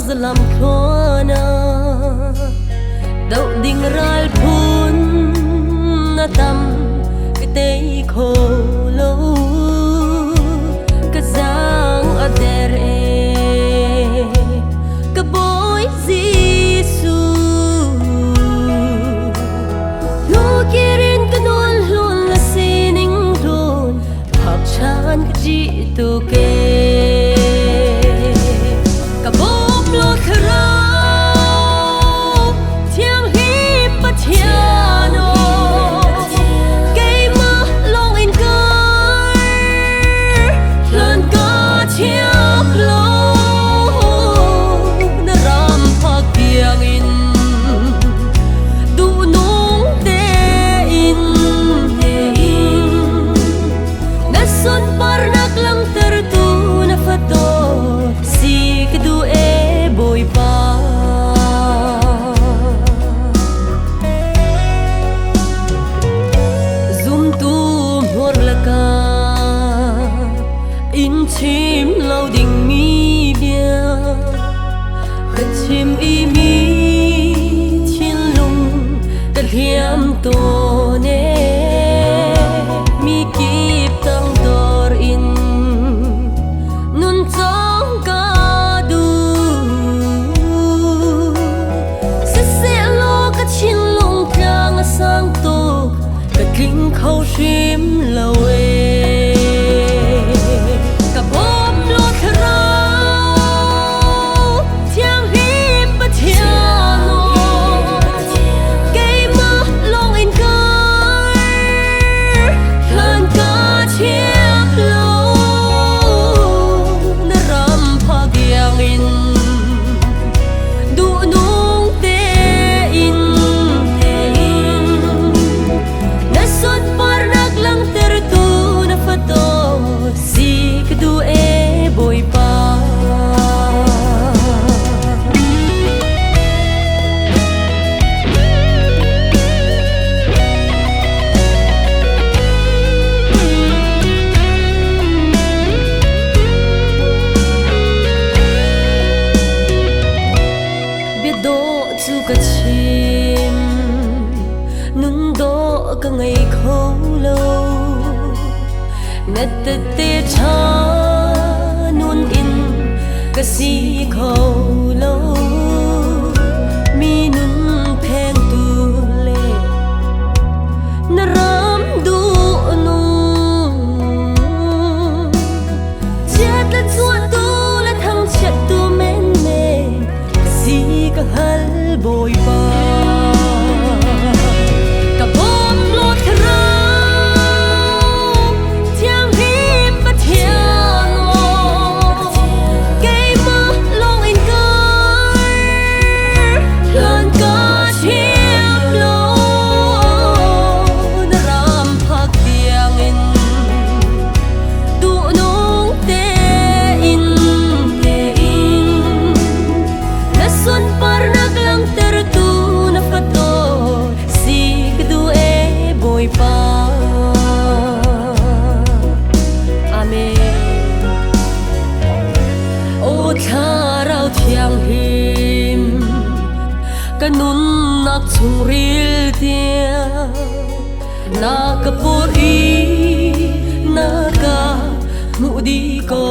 làm khó na đậu đình ral phun na tâm cái tây khô lâu cái giang ở đây cái bối Giêsu lu kirin cái nôn luôn là xin ninh luôn học chan cái chị tu kê cái bốp lót rau thiang hip Pathian cây mơ long in cơi lần ca chiếc lâu na ram phak tiang in du nung tein na son parnak lang tertu na fato si kedu e boy pa zoom tu hor laka in chim lâu đình mi bia khất chim y mi thiên lung cất hiam to ne mi kip tang tor in nun chong ka du se se lo ka chin lung kang sang to ka king khâu shim lâu ka bom lo rau thiang hip Pathian cây mơ long in cơi lần ca chiếc lâu na ram phak tiang in du nung tein na son parnak lang tertu na fato si kedu e boy pa biết độ chu ka chim nun độ ka ngày khâu lâu nét tê cha nun in ka si khâu lâu mi nun phèn tu lệ na ram du nung chết là chua tu là thằng chết tu men mê ka si ka hal boy pa ka bom lót rau thiang hip Pathian cây mơ long in cơi lần ca chiếc lâu na ram phak tiang in du nung tein na son parnak lang tertu na fato si kedu e boy pa amen o tha rau thiang him ka nun nak chung ril tia na ka por i na ka mu di ko